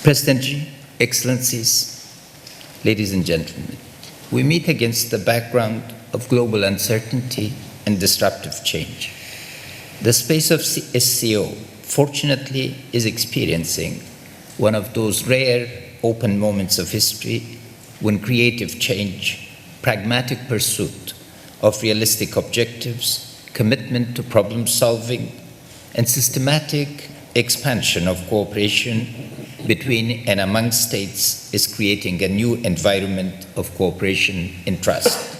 President Xi, Excellencies, ladies and gentlemen, we meet against the background of global uncertainty and disruptive change. The space of SCO, fortunately, is experiencing one of those rare open moments of history when creative change, pragmatic pursuit of realistic objectives, commitment to problem solving, and systematic expansion of cooperation between and among states is creating a new environment of cooperation and trust.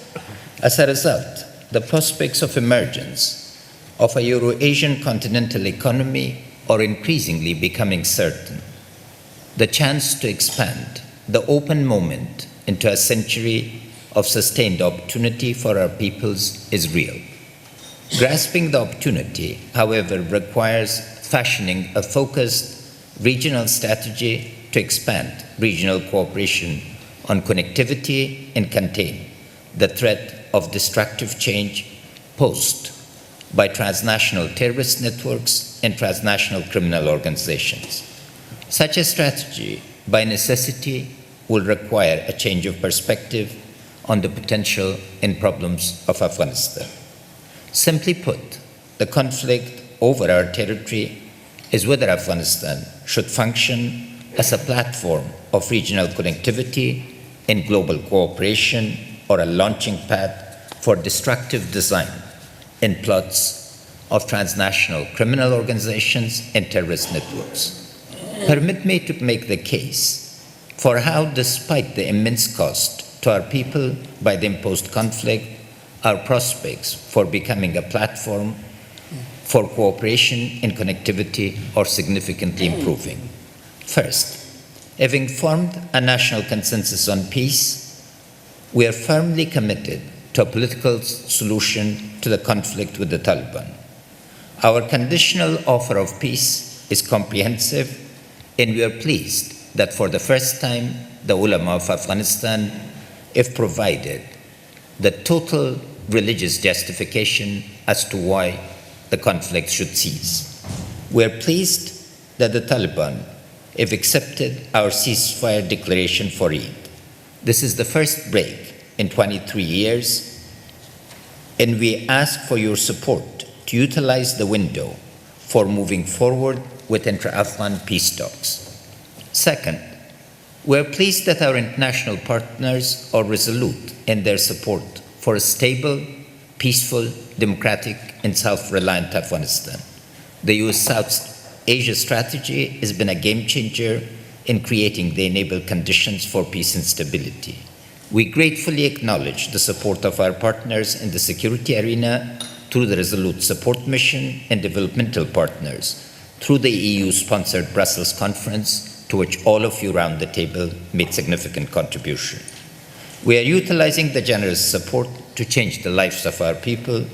As a result, the prospects of emergence of a Euro-Asian continental economy are increasingly becoming certain. The chance to expand the open moment into a century of sustained opportunity for our peoples is real. Grasping the opportunity, however, requires fashioning a focused regional strategy to expand regional cooperation on connectivity and contain the threat of destructive change posed by transnational terrorist networks and transnational criminal organizations. Such a strategy, by necessity, will require a change of perspective on the potential and problems of Afghanistan. Simply put, the conflict over our territory is whether Afghanistan should function as a platform of regional connectivity and global cooperation or a launching pad for destructive design and plots of transnational criminal organizations and terrorist networks. Permit me to make the case for how, despite the immense cost to our people by the imposed conflict, our prospects for becoming a platform for cooperation and connectivity are significantly improving. First, having formed a national consensus on peace, we are firmly committed to a political solution to the conflict with the Taliban. Our conditional offer of peace is comprehensive, and we are pleased that for the first time, the ulama of Afghanistan have provided the total religious justification as to why the conflict should cease. We are pleased that the Taliban have accepted our ceasefire declaration for Eid. This is the first break in 23 years, and we ask for your support to utilize the window for moving forward with intra-Afghan peace talks. Second, we are pleased that our international partners are resolute in their support for a stable, peaceful, democratic, and self-reliant Afghanistan. The U.S. South Asia strategy has been a game changer in creating the enabled conditions for peace and stability. We gratefully acknowledge the support of our partners in the security arena through the Resolute Support Mission and developmental partners through the EU-sponsored Brussels conference, to which all of you around the table made significant contribution. We are utilizing the generous support to change the lives of our people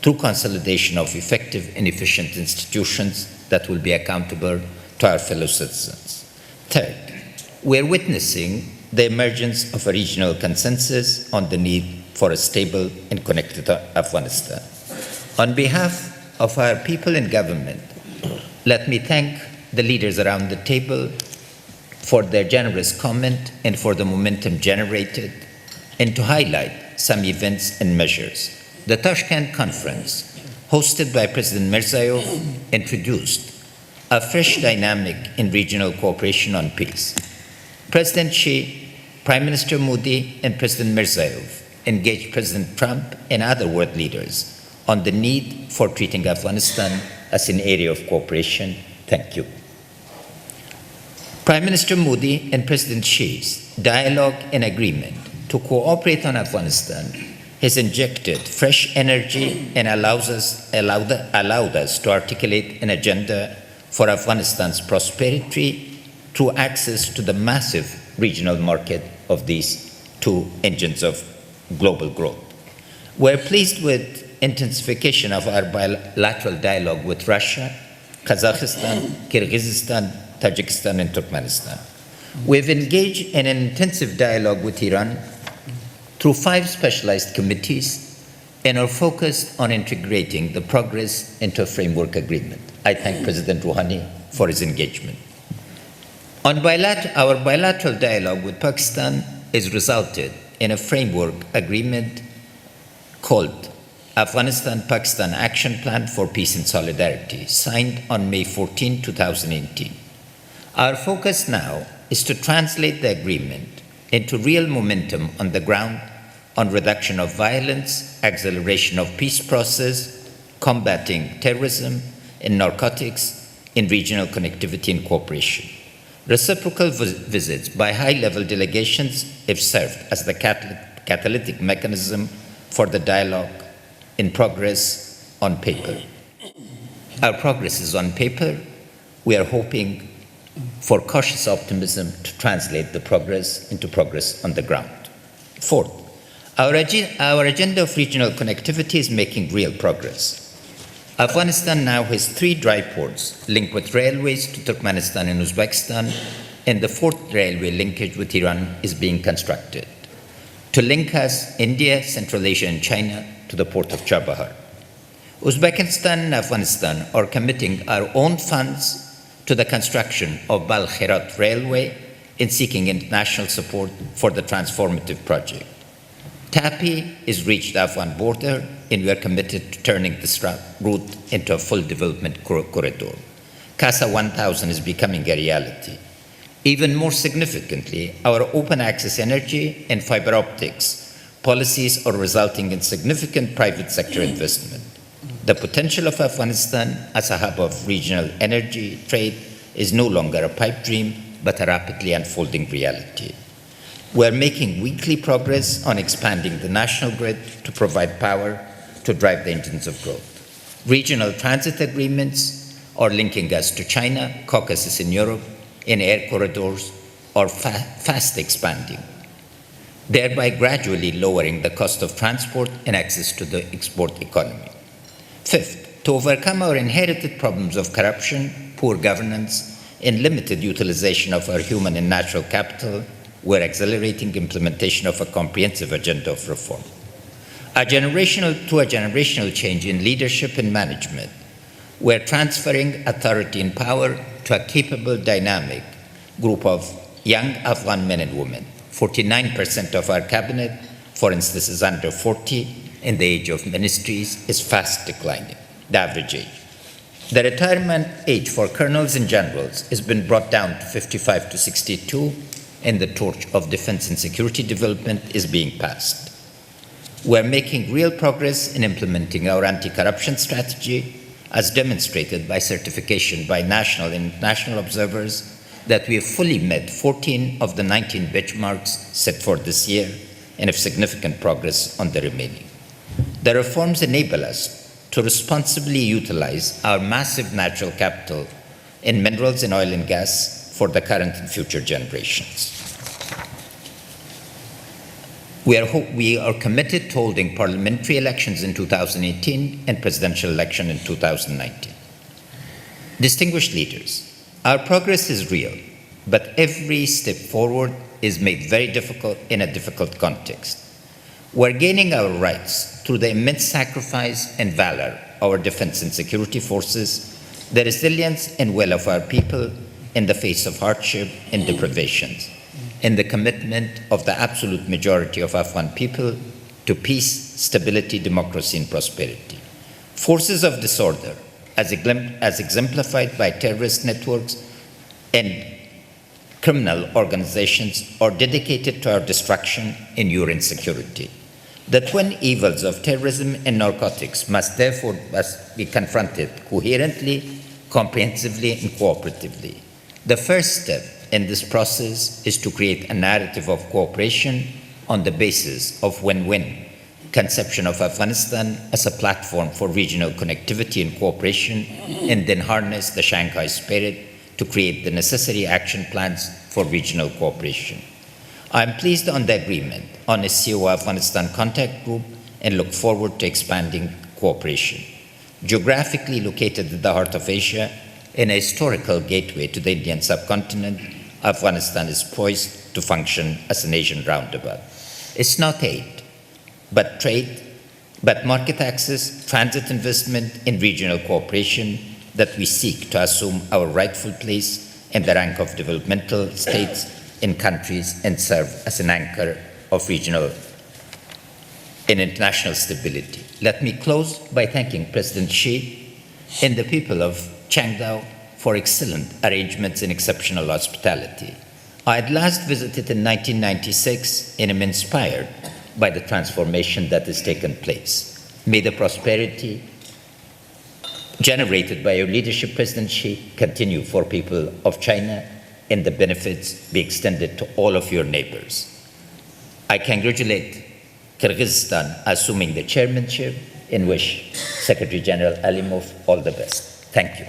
through consolidation of effective and efficient institutions that will be accountable to our fellow citizens. Third, we are witnessing the emergence of a regional consensus on the need for a stable and connected Afghanistan. On behalf of our people and government, let me thank the leaders around the table for their generous comment and for the momentum generated, and to highlight some events and measures. The Tashkent conference, hosted by President Mirziyoyev, introduced a fresh dynamic in regional cooperation on peace. President Xi, Prime Minister Modi, and President Mirziyoyev engaged President Trump and other world leaders on the need for treating Afghanistan as an area of cooperation. Thank you. Prime Minister Modi and President Xi's dialogue and agreement to cooperate on Afghanistan has injected fresh energy and allowed us to articulate an agenda for Afghanistan's prosperity through access to the massive regional market of these two engines of global growth. We're pleased with intensification of our bilateral dialogue with Russia, Kazakhstan, Kyrgyzstan, Tajikistan, and Turkmenistan. We've engaged in an intensive dialogue with Iran through 5 specialized committees and are focused on integrating the progress into a framework agreement. I thank President Rouhani for his engagement. Our bilateral dialogue with Pakistan has resulted in a framework agreement called Afghanistan-Pakistan Action Plan for Peace and Solidarity, signed on May 14, 2018. Our focus now is to translate the agreement into real momentum on the ground on reduction of violence, acceleration of peace process, combating terrorism and narcotics, in regional connectivity and cooperation. Reciprocal visits by high-level delegations have served as the catalytic mechanism for the dialogue in progress on paper. Our progress is on paper. We are hoping for cautious optimism to translate the progress into progress on the ground. Fourth, our agenda of regional connectivity is making real progress. Afghanistan now has 3 dry ports linked with railways to Turkmenistan and Uzbekistan, and the 4th railway linkage with Iran is being constructed to link us, India, Central Asia, and China to the port of Chabahar. Uzbekistan and Afghanistan are committing our own funds to the construction of Balkh-Herat Railway and seeking international support for the transformative project. TAPI has reached the Afghan border, and we are committed to turning this route into a full development corridor. CASA 1000 is becoming a reality. Even more significantly, our open access energy and fiber optics policies are resulting in significant private sector investment. The potential of Afghanistan as a hub of regional energy trade is no longer a pipe dream, but a rapidly unfolding reality. We are making weekly progress on expanding the national grid to provide power to drive the engines of growth. Regional transit agreements are linking us to China, Caucasus in Europe, and air corridors are fast expanding, thereby gradually lowering the cost of transport and access to the export economy. Fifth, to overcome our inherited problems of corruption, poor governance, and limited utilization of our human and natural capital, we're accelerating implementation of a comprehensive agenda of reform. A generational change in leadership and management, we're transferring authority and power to a capable, dynamic group of young Afghan men and women. 49% of our cabinet, for instance, is under 40, and the age of ministries is fast declining, the average age. The retirement age for colonels and generals has been brought down to 55 to 62, and the torch of defense and security development is being passed. We're making real progress in implementing our anti-corruption strategy, as demonstrated by certification by national and international observers that we have fully met 14 of the 19 benchmarks set for this year and have significant progress on the remaining. The reforms enable us to responsibly utilize our massive natural capital in minerals and oil and gas for the current and future generations. We are committed to holding parliamentary elections in 2018 and presidential election in 2019. Distinguished leaders, our progress is real, but every step forward is made very difficult in a difficult context. We're gaining our rights through the immense sacrifice and valor of our defense and security forces, the resilience and will of our people in the face of hardship and deprivations, and the commitment of the absolute majority of Afghan people to peace, stability, democracy, and prosperity. Forces of disorder, as exemplified by terrorist networks and criminal organizations, are dedicated to our destruction and your insecurity. The twin evils of terrorism and narcotics must therefore be confronted coherently, comprehensively, and cooperatively. The first step in this process is to create a narrative of cooperation on the basis of win-win conception of Afghanistan as a platform for regional connectivity and cooperation, and then harness the Shanghai spirit to create the necessary action plans for regional cooperation. I am pleased on the agreement on a SEO Afghanistan contact group and look forward to expanding cooperation. Geographically located at the heart of Asia, in a historical gateway to the Indian subcontinent, Afghanistan is poised to function as an Asian roundabout. It's not aid, but trade, but market access, transit investment, and regional cooperation that we seek to assume our rightful place in the rank of developmental states in countries and serve as an anchor of regional and international stability. Let me close by thanking President Xi and the people of Shanghai for excellent arrangements and exceptional hospitality. I had last visited in 1996 and am inspired by the transformation that has taken place. May the prosperity generated by your leadership, President Xi, continue for people of China and the benefits be extended to all of your neighbors. I congratulate Kyrgyzstan assuming the chairmanship and wish Secretary General Alimov all the best. Thank you.